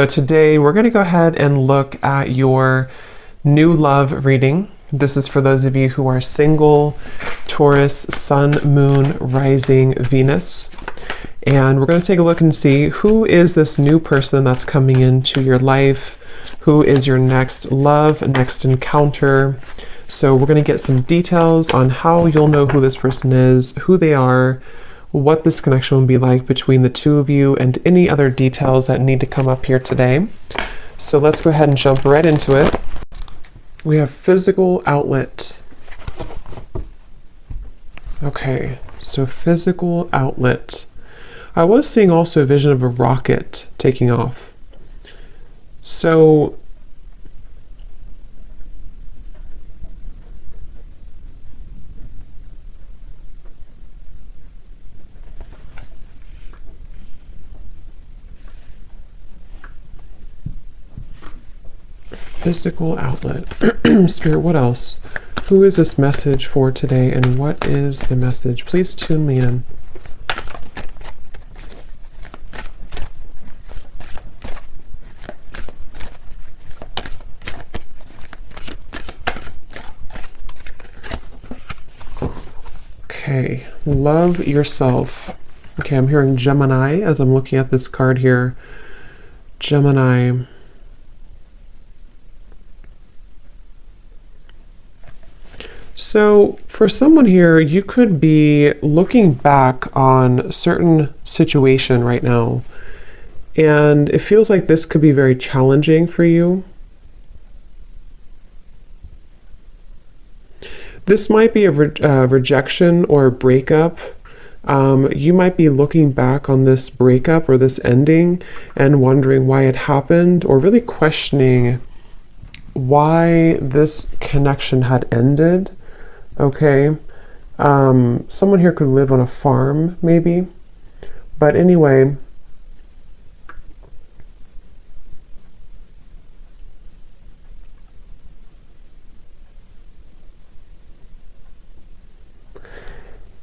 So today we're going to go ahead and look at your new love reading. This is for those of you who are single, Taurus, Sun, Moon, Rising, Venus. And we're going to take a look and see who is this new person that's coming into your life, who is your next love, next encounter. So we're going to get some details on how you'll know who this person is, who they are, what this connection will be like between the two of you, and any other details that need to come up here today. So let's go ahead and jump right into it. We have physical outlet. Okay, so physical outlet. I was seeing also a vision of a rocket taking off. So physical outlet. Spirit, what else? Who is this message for today, and what is the message? Please tune me in. Okay, love yourself. Okay, I'm hearing Gemini as I'm looking at this card here. Gemini. So for someone here, you could be looking back on a certain situation right now, and it feels like this could be very challenging for you. This might be a rejection or a breakup. You might be looking back on this breakup or this ending and wondering why it happened, or really questioning why this connection had ended. Okay, someone here could live on a farm, maybe. But anyway,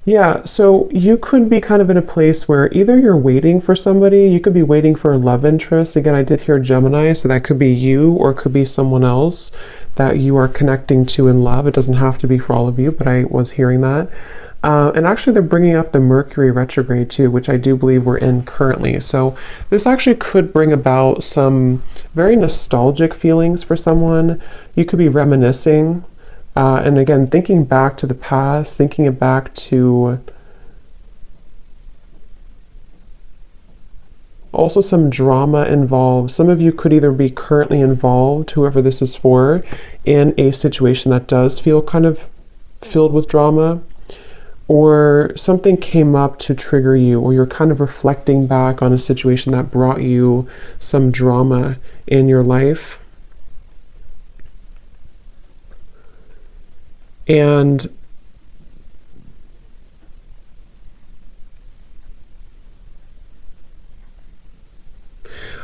yeah, so you could be kind of in a place where either you're waiting for somebody, you could be waiting for a love interest. Again, I did hear Gemini, so that could be you, or it could be someone else that you are connecting to in love. It doesn't have to be for all of you, but I was hearing that. And actually they're bringing up the Mercury retrograde too, which I do believe we're in currently. So this actually could bring about some very nostalgic feelings for someone. You could be reminiscing. And again, thinking back to the past, thinking it back to also some drama involved. Some of you could either be currently involved, whoever this is for, in a situation that does feel kind of filled with drama, or something came up to trigger you, or you're kind of reflecting back on a situation that brought you some drama in your life. And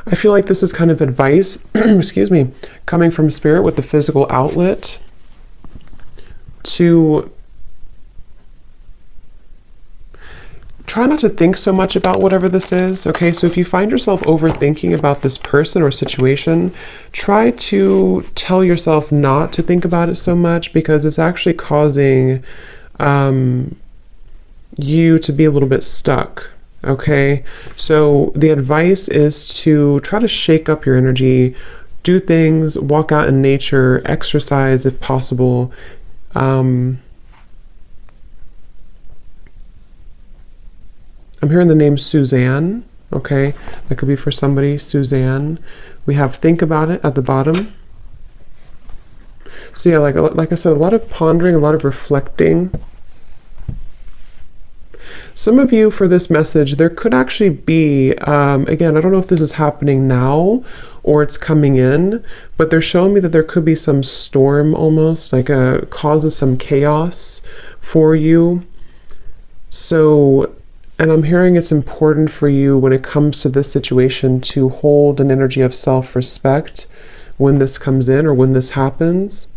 I feel like this is kind of advice, excuse me, coming from Spirit with the physical outlet to try not to think so much about whatever this is. Okay, so if you find yourself overthinking about this person or situation, try to tell yourself not to think about it so much, because it's actually causing you to be a little bit stuck. Okay, so the advice is to try to shake up your energy, do things, walk out in nature, exercise if possible. I'm hearing the name Suzanne. Okay, that could be for somebody, Suzanne. We have think about it at the bottom. So yeah, like I said, a lot of pondering, a lot of reflecting. Some of you, for this message, there could actually be, again, I don't know if this is happening now or it's coming in, but they're showing me that there could be some storm almost, like causes some chaos for you. So, and I'm hearing it's important for you when it comes to this situation to hold an energy of self-respect when this comes in or when this happens.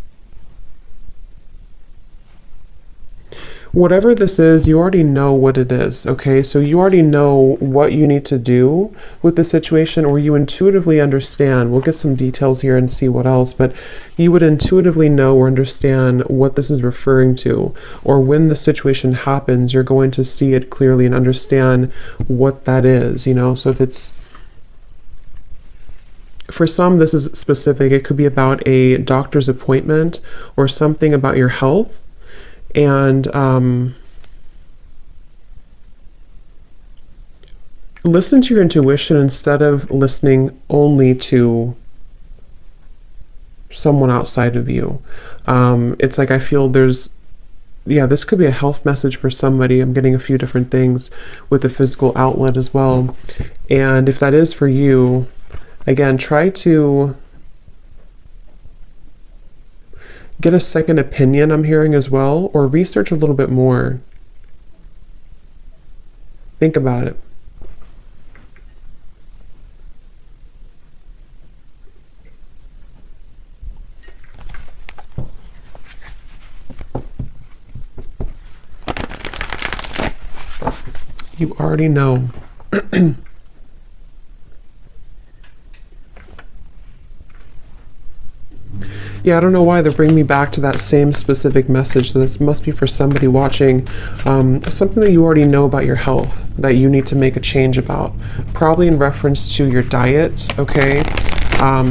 Whatever this is, you already know what it is, okay? So you already know what you need to do with the situation, or you intuitively understand. We'll get some details here and see what else, but you would intuitively know or understand what this is referring to. Or when the situation happens, you're going to see it clearly and understand what that is, you know? So if it's, for some, this is specific. It could be about a doctor's appointment or something about your health. And listen to your intuition instead of listening only to someone outside of you. It's like I feel there's, yeah, this could be a health message for somebody. I'm getting a few different things with the physical outlet as well. And if that is for you, again, try to get a second opinion, I'm hearing as well, or research a little bit more. Think about it. You already know. Yeah, I don't know why they're bringing me back to that same specific message. So this must be for somebody watching. Something that you already know about your health that you need to make a change about. Probably in reference to your diet, okay?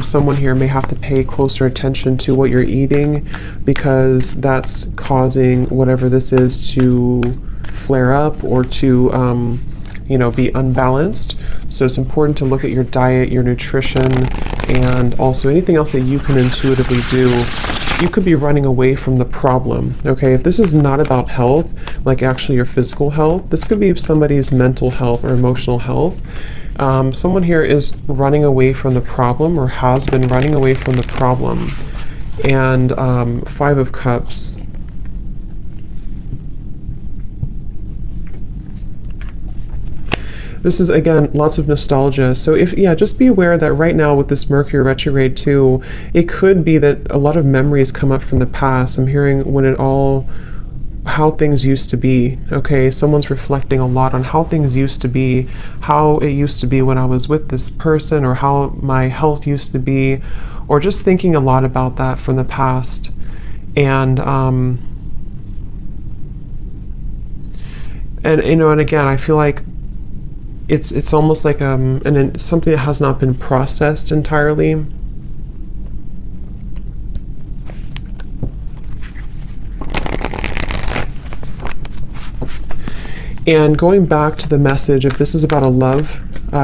Someone here may have to pay closer attention to what you're eating because that's causing whatever this is to flare up or to you know, be unbalanced. So it's important to look at your diet, your nutrition, and also anything else that you can intuitively do. You could be running away from the problem, okay? If this is not about health, like actually your physical health, this could be somebody's mental health or emotional health. Someone here is running away from the problem or has been running away from the problem. And Five of Cups. This is, again, lots of nostalgia. So if, yeah, just be aware that right now with this Mercury retrograde too, it could be that a lot of memories come up from the past. I'm hearing when it all, how things used to be, okay? Someone's reflecting a lot on how things used to be, how it used to be when I was with this person, or how my health used to be, or just thinking a lot about that from the past. And you know, and again, I feel like it's almost like something that has not been processed entirely. And going back to the message, if this is about a love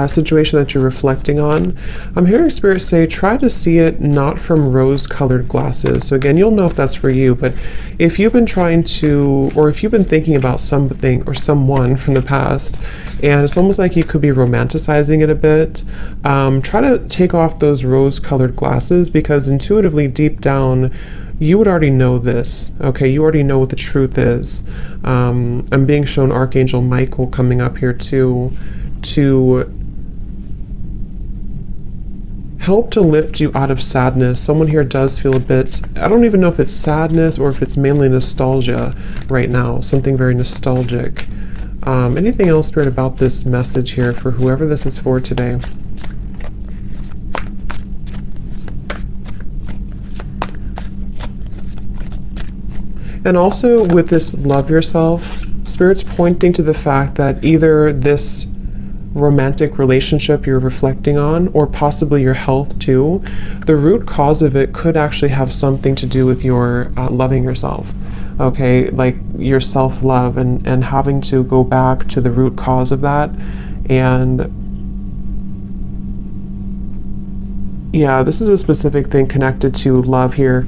situation that you're reflecting on, I'm hearing Spirit say, try to see it not from rose-colored glasses. So again, you'll know if that's for you, but if you've been trying to, or if you've been thinking about something or someone from the past, and it's almost like you could be romanticizing it a bit, try to take off those rose-colored glasses, because intuitively, deep down, you would already know this, okay? You already know what the truth is. I'm being shown Archangel Michael coming up here too, to help to lift you out of sadness. Someone here does feel a bit, I don't even know if it's sadness or if it's mainly nostalgia right now, something very nostalgic. Anything else, Spirit, about this message here for whoever this is for today? And also with this love yourself, Spirit's pointing to the fact that either this romantic relationship you're reflecting on, or possibly your health too, the root cause of it could actually have something to do with your loving yourself. Okay, like your self-love and having to go back to the root cause of that. And yeah, this is a specific thing connected to love here.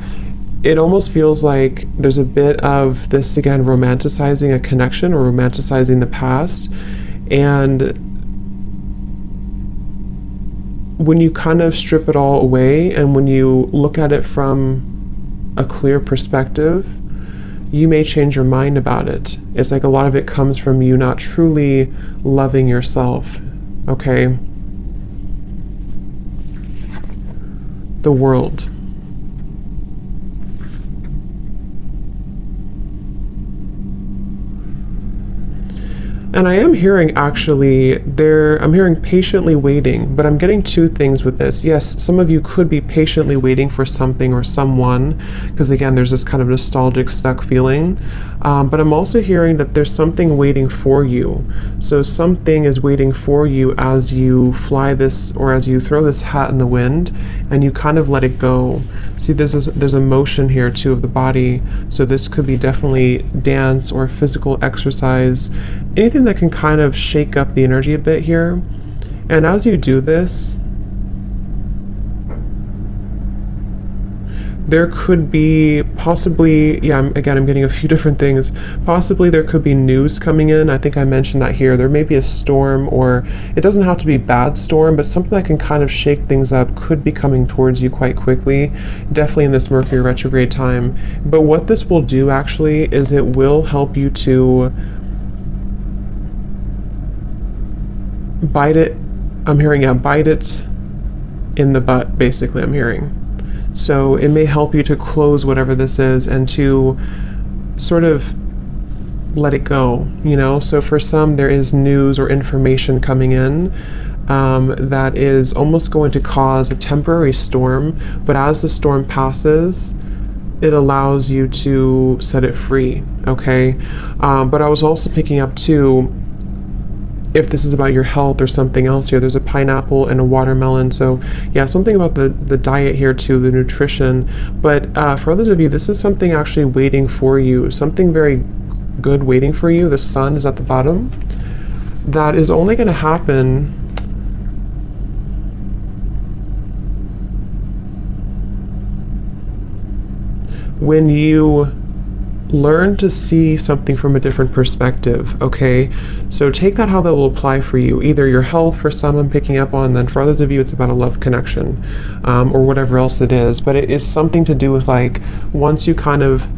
It almost feels like there's a bit of this, again, romanticizing a connection or romanticizing the past. And when you kind of strip it all away and when you look at it from a clear perspective, you may change your mind about it. It's like a lot of it comes from you not truly loving yourself, okay? The world. And I am hearing actually I'm hearing patiently waiting, but I'm getting two things with this. Yes, some of you could be patiently waiting for something or someone, because again, there's this kind of nostalgic stuck feeling. But I'm also hearing that there's something waiting for you. So something is waiting for you as you fly this, or as you throw this hat in the wind and you kind of let it go. See, there's a motion here too of the body. So this could be definitely dance or physical exercise, anything that can kind of shake up the energy a bit here. And as you do this, there could be possibly, yeah, I'm getting a few different things. Possibly there could be news coming in. I think I mentioned that here. There may be a storm, or it doesn't have to be bad storm, but something that can kind of shake things up could be coming towards you quite quickly, definitely in this Mercury retrograde time. But what this will do actually is it will help you to bite it. I'm hearing, yeah, bite it in the butt, basically, I'm hearing. So it may help you to close whatever this is and to sort of let it go, you know? So for some, there is news or information coming in that is almost going to cause a temporary storm, but as the storm passes, it allows you to set it free, okay? But I was also picking up too, if this is about your health or something else here, there's a pineapple and a watermelon. So yeah, something about the diet here too, the nutrition. But for others of you, this is something actually waiting for you, something very good waiting for you. The sun is at the bottom. That is only going to happen when you learn to see something from a different perspective, okay? So take that how that will apply for you. Either your health, for some I'm picking up on, then for others of you it's about a love connection, or whatever else it is. But it is something to do with, like, once you kind of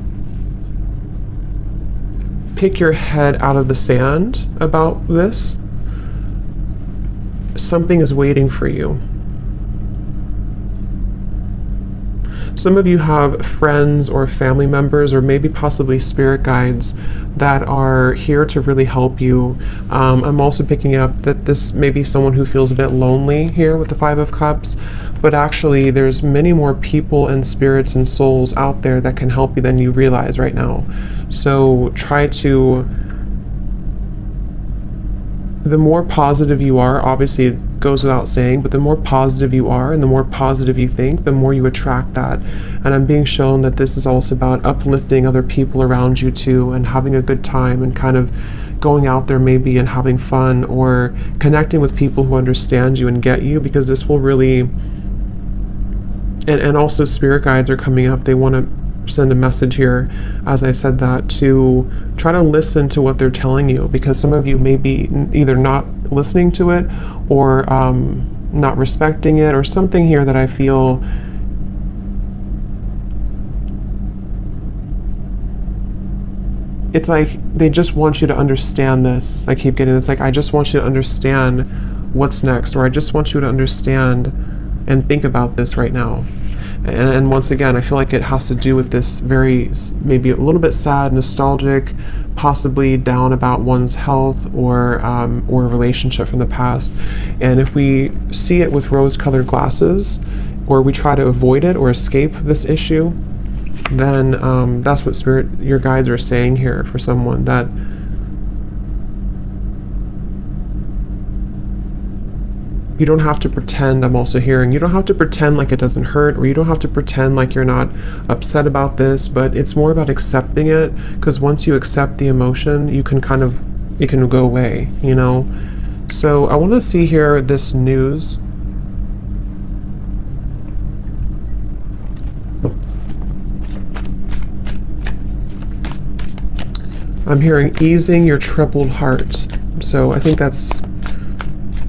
pick your head out of the sand about this, something is waiting for you. Some of you have friends or family members, or maybe possibly spirit guides, that are here to really help you. I'm also picking up that this may be someone who feels a bit lonely here with the Five of Cups, but actually there's many more people and spirits and souls out there that can help you than you realize right now. So try to, the more positive you are, obviously it goes without saying, but the more positive you are and the more positive you think, the more you attract that. And I'm being shown that this is also about uplifting other people around you too, and having a good time, and kind of going out there maybe and having fun, or connecting with people who understand you and get you, because this will really, and also spirit guides are coming up. They want to send a message here, as I said that, to try to listen to what they're telling you, because some of you may be either not listening to it, or not respecting it, or something here that I feel it's like they just want you to understand this. I keep getting this, like, I just want you to understand what's next, or I just want you to understand and think about this right now. And once again, I feel like it has to do with this very, maybe a little bit sad, nostalgic, possibly down about one's health, or a relationship from the past. And if we see it with rose-colored glasses, or we try to avoid it or escape this issue, then that's what your guides are saying here for someone, that you don't have to pretend. I'm also hearing you don't have to pretend like it doesn't hurt, or you don't have to pretend like you're not upset about this, but it's more about accepting it, because once you accept the emotion, you can kind of, it can go away, you know? So I want to see here this news. I'm hearing easing your troubled heart. So I think that's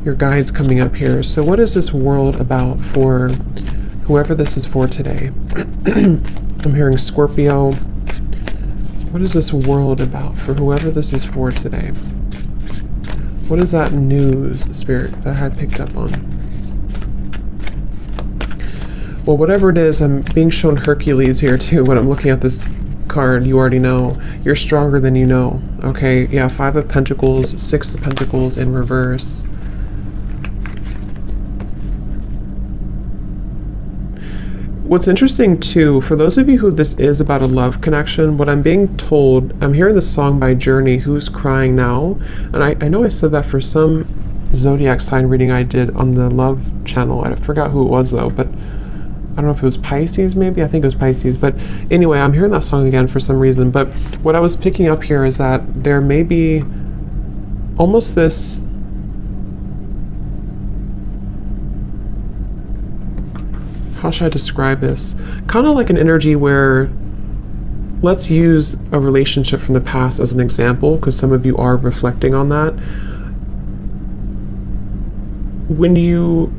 your guides coming up here. So what is this world about for whoever this is for today? I'm hearing Scorpio. What is this world about for whoever this is for today? What is that news, Spirit, that I had picked up on? Well, whatever it is, I'm being shown Hercules here too when I'm looking at this card, you already know. You're stronger than you know. Okay, yeah, 5 of Pentacles, 6 of Pentacles in reverse. What's interesting too, for those of you who this is about a love connection, what I'm being told, I'm hearing this song by Journey, Who's Crying Now? And I know I said that for some zodiac sign reading I did on the love channel. I forgot who it was though, but I don't know if it was Pisces maybe. I think it was Pisces. But anyway, I'm hearing that song again for some reason. But what I was picking up here is that there may be almost this how should I describe this? Kind of like an energy where, let's use a relationship from the past as an example, because some of you are reflecting on that. When you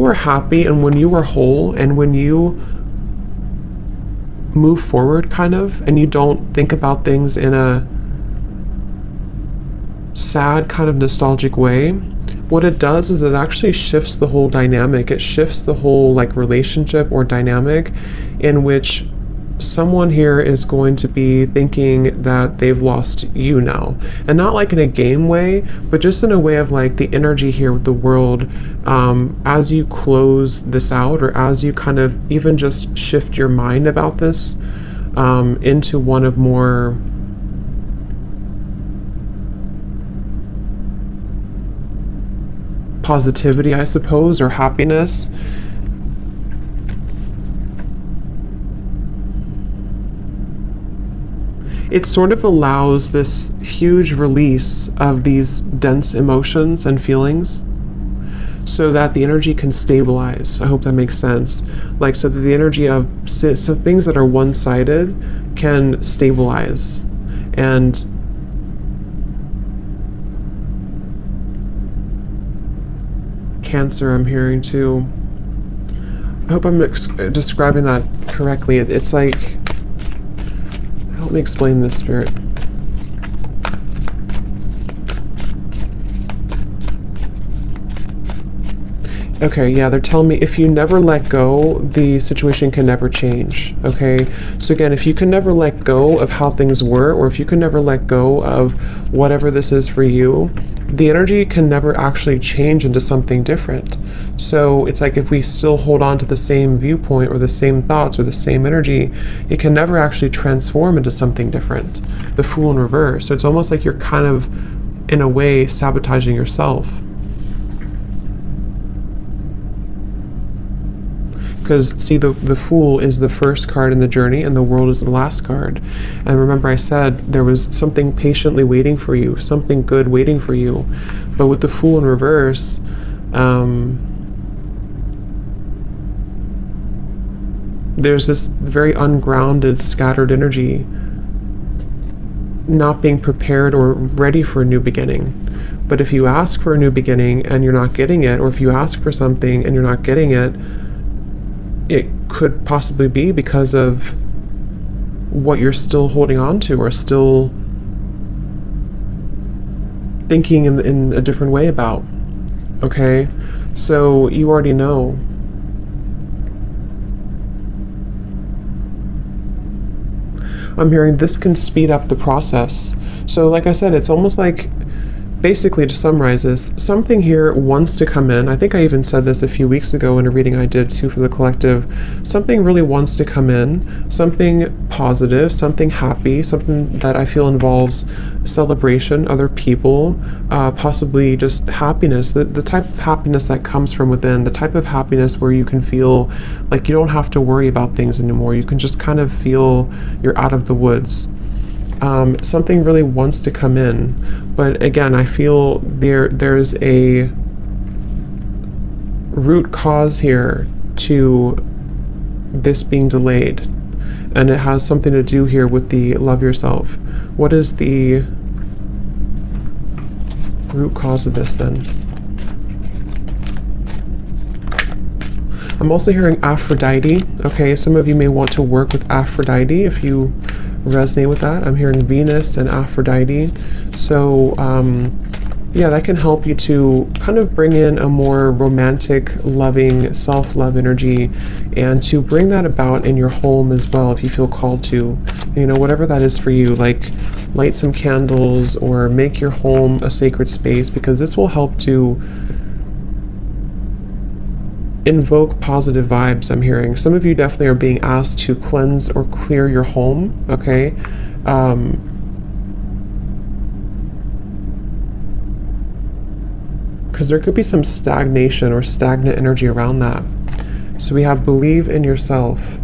are happy and when you are whole and when you move forward kind of, and you don't think about things in a sad kind of nostalgic way, what it does is it actually shifts the whole dynamic. It shifts the whole like relationship or dynamic in which someone here is going to be thinking that they've lost you now. And not like in a game way, but just in a way of like the energy here with the world, as you close this out, or as you kind of even just shift your mind about this into one of more positivity, I suppose, or happiness. It sort of allows this huge release of these dense emotions and feelings so that the energy can stabilize. I hope that makes sense. Like, so that the energy of so things that are one-sided can stabilize. And Cancer, I'm hearing too. I hope I'm describing that correctly. It's like, help me explain this, Spirit. Okay, yeah, they're telling me if you never let go, the situation can never change. Okay, so again, if you can never let go of how things were, or if you can never let go of whatever this is for you, the energy can never actually change into something different. So it's like if we still hold on to the same viewpoint or the same thoughts or the same energy, it can never actually transform into something different. The Fool in reverse. So it's almost like you're kind of, in a way, sabotaging yourself. Because, see, the Fool is the first card in the journey and the World is the last card. And remember I said there was something patiently waiting for you, something good waiting for you. But with the Fool in reverse, there's this very ungrounded, scattered energy, not being prepared or ready for a new beginning. But if you ask for a new beginning and you're not getting it, or if you ask for something and you're not getting it, it could possibly be because of what you're still holding on to, or still thinking in a different way about. Okay, so you already know. I'm hearing this can speed up the process. So like I said, it's almost like, basically, to summarize this, something here wants to come in. I think I even said this a few weeks ago in a reading I did too for the collective. Something really wants to come in, something positive, something happy, something that I feel involves celebration, other people, possibly just happiness, the type of happiness that comes from within, the type of happiness where you can feel like you don't have to worry about things anymore. You can just kind of feel you're out of the woods. Something really wants to come in, but again, I feel there's a root cause here to this being delayed, and it has something to do here with the love yourself. What is the root cause of this then? I'm also hearing Aphrodite. Okay, some of you may want to work with Aphrodite if you resonate with that. I'm hearing Venus and Aphrodite. So Yeah, that can help you to kind of bring in a more romantic, loving, self-love energy, and to bring that about in your home as well if you feel called to. You know, whatever that is for you, like light some candles or make your home a sacred space, because this will help to invoke positive vibes. I'm hearing some of you definitely are being asked to cleanse or clear your home, okay? Because there could be some stagnation or stagnant energy around that. So we have believe in yourself.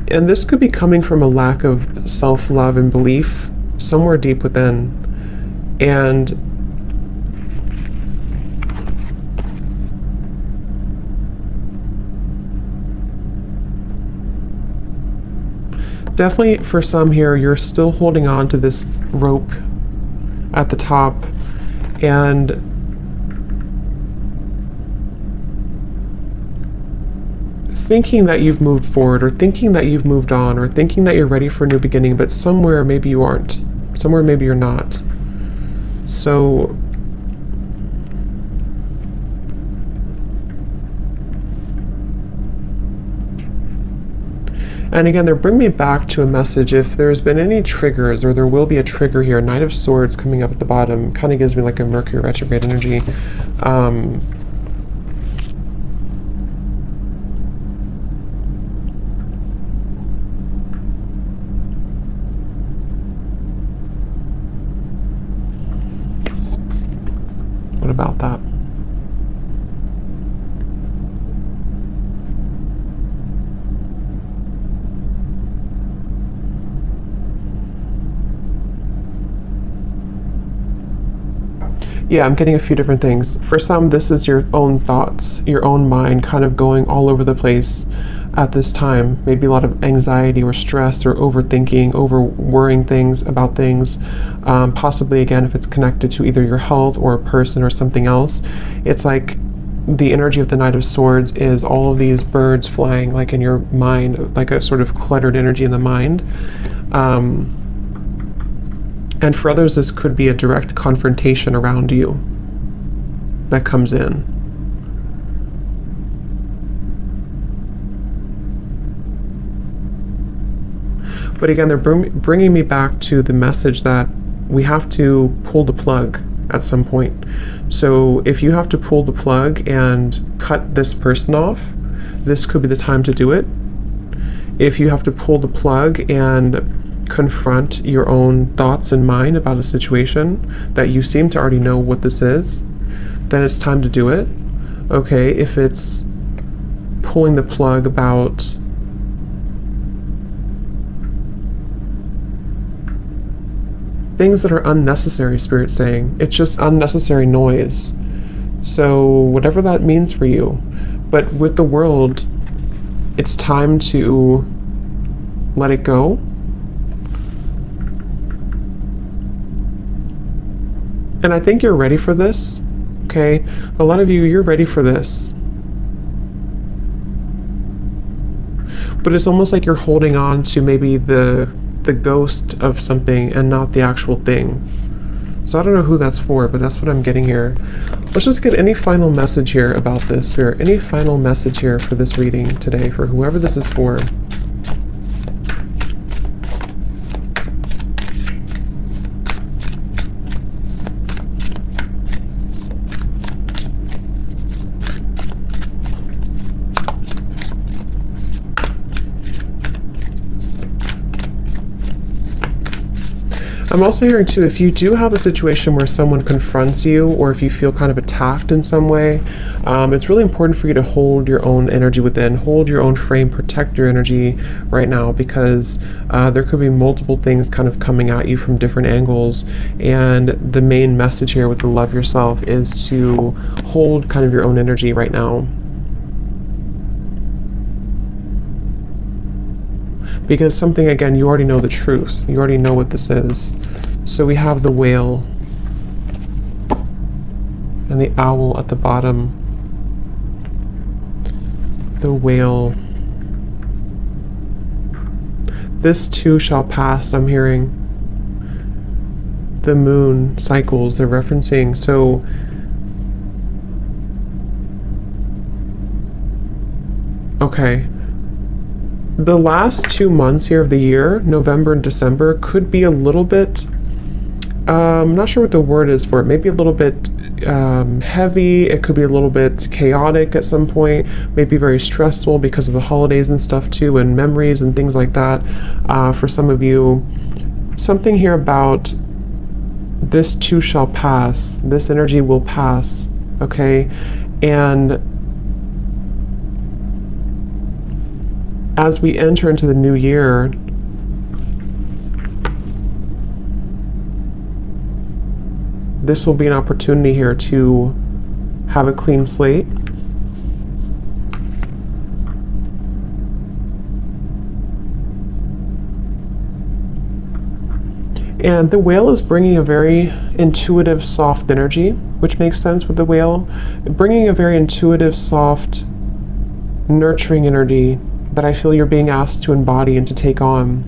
And this could be coming from a lack of self-love and belief somewhere deep within. And definitely for some here, you're still holding on to this rope at the top, and thinking that you've moved forward, or thinking that you've moved on, or thinking that you're ready for a new beginning, but somewhere maybe you aren't. Somewhere maybe you're not. So and again, they're bringing me back to a message. If there's been any triggers, or there will be a trigger here, Knight of Swords coming up at the bottom, kind of gives me like a Mercury retrograde energy. What about that? Yeah, I'm getting a few different things. For some, this is your own thoughts, your own mind kind of going all over the place at this time. Maybe a lot of anxiety or stress or overthinking, over worrying things about things. Possibly, again, if it's connected to either your health or a person or something else, it's like the energy of the Knight of Swords is all of these birds flying like in your mind, like a sort of cluttered energy in the mind. And for others, this could be a direct confrontation around you that comes in. But again, they're bringing me back to the message that we have to pull the plug at some point. So if you have to pull the plug and cut this person off, this could be the time to do it. If you have to pull the plug and confront your own thoughts and mind about a situation that you seem to already know what this is, then it's time to do it. Okay, if it's pulling the plug about things that are unnecessary, Spirit's saying, it's just unnecessary noise. So whatever that means for you. But with the world, it's time to let it go. And I think you're ready for this, okay? A lot of you, you're ready for this. But it's almost like you're holding on to maybe the ghost of something and not the actual thing. So I don't know who that's for, but that's what I'm getting here. Let's just get any final message here about this, Spirit. Any final message here for this reading today, for whoever this is for. I'm also hearing too, if you do have a situation where someone confronts you, or if you feel kind of attacked in some way, it's really important for you to hold your own energy within, hold your own frame, protect your energy right now, because there could be multiple things kind of coming at you from different angles. And the main message here with the love yourself is to hold kind of your own energy right now. Because something, again, you already know the truth. You already know what this is. So we have the whale and the owl at the bottom. The whale. This too shall pass, I'm hearing. The moon cycles they're referencing. So okay, the last 2 months here of the year, November and December, could be a little bit, I'm not sure what the word is for it, maybe a little bit heavy. It could be a little bit chaotic at some point, maybe very stressful because of the holidays and stuff too, and memories and things like that. For some of you, something here about this too shall pass, this energy will pass, okay? And as we enter into the new year, this will be an opportunity here to have a clean slate. And the whale is bringing a very intuitive, soft energy, which makes sense with the whale. Bringing a very intuitive, soft, nurturing energy that I feel you're being asked to embody and to take on,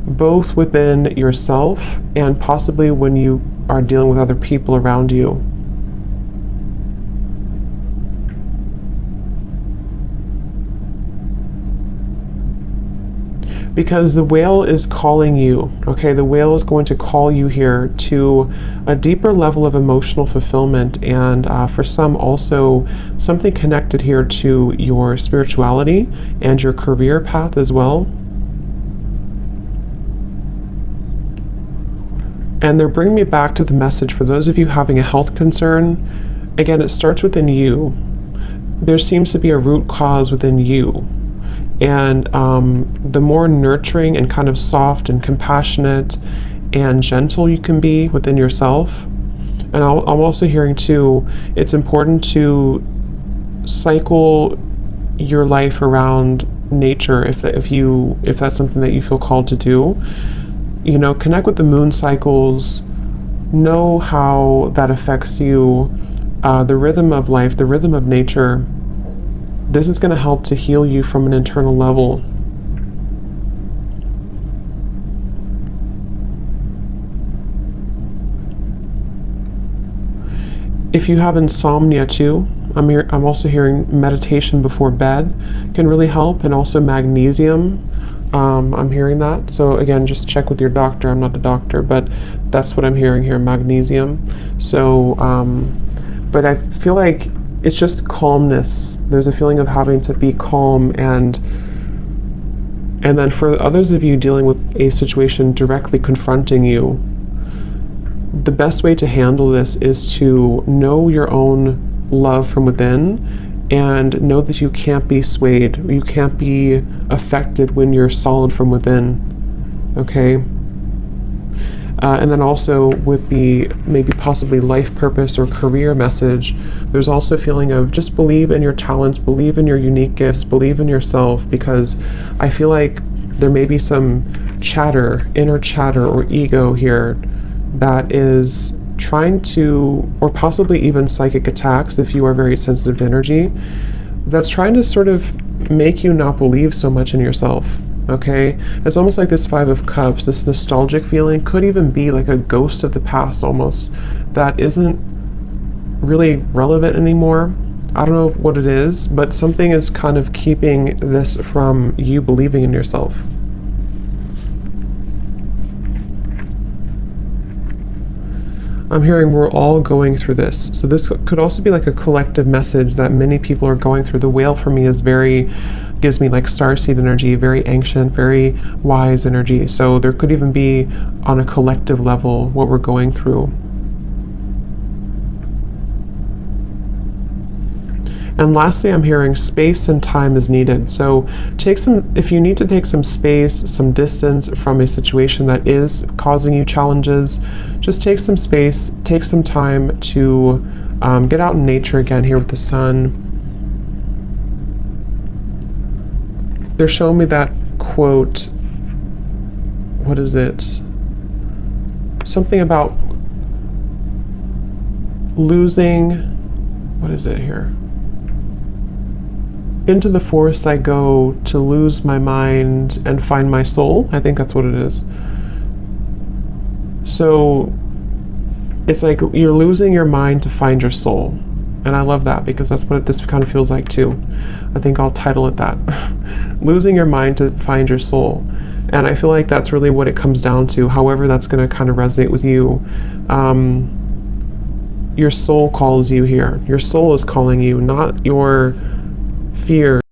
both within yourself and possibly when you are dealing with other people around you. Because the whale is calling you, okay? The whale is going to call you here to a deeper level of emotional fulfillment, and for some also something connected here to your spirituality and your career path as well. And they're bringing me back to the message for those of you having a health concern. Again, it starts within you. There seems to be a root cause within you. And the more nurturing and kind of soft and compassionate and gentle you can be within yourself. And I'm also hearing too, it's important to cycle your life around nature if that's something that you feel called to do. You know, connect with the moon cycles, know how that affects you, the rhythm of life, the rhythm of nature. This is going to help to heal you from an internal level. If you have insomnia too, I'm also hearing meditation before bed can really help, and also magnesium. I'm hearing that. So again, just check with your doctor. I'm not a doctor, but that's what I'm hearing here, magnesium. So, but I feel like it's just calmness. There's a feeling of having to be calm, and then for others of you dealing with a situation directly confronting you, the best way to handle this is to know your own love from within and know that you can't be swayed, you can't be affected when you're solid from within, okay? And then also with the maybe possibly life purpose or career message, there's also a feeling of just believe in your talents, believe in your unique gifts, believe in yourself, because I feel like there may be some chatter, inner chatter or ego here that is trying to, or possibly even psychic attacks if you are very sensitive to energy, that's trying to sort of make you not believe so much in yourself, okay? It's almost like this Five of Cups, this nostalgic feeling could even be like a ghost of the past almost, that isn't really relevant anymore. I don't know what it is, but something is kind of keeping this from you believing in yourself. I'm hearing we're all going through this. So this could also be like a collective message that many people are going through. The whale for me is gives me like starseed energy, very ancient, very wise energy. So there could even be on a collective level what we're going through. And lastly, I'm hearing space and time is needed. So if you need to take some space, some distance from a situation that is causing you challenges, just take some space, take some time to get out in nature again here with the sun. They're showing me that quote, what is it? Something about losing, what is it here? Into the forest I go to lose my mind and find my soul. I think that's what it is. So it's like you're losing your mind to find your soul. And I love that because that's what this kind of feels like too. I think I'll title it that. Losing your mind to find your soul. And I feel like that's really what it comes down to. However, that's going to kind of resonate with you. Your soul calls you here. Your soul is calling you, not your fear.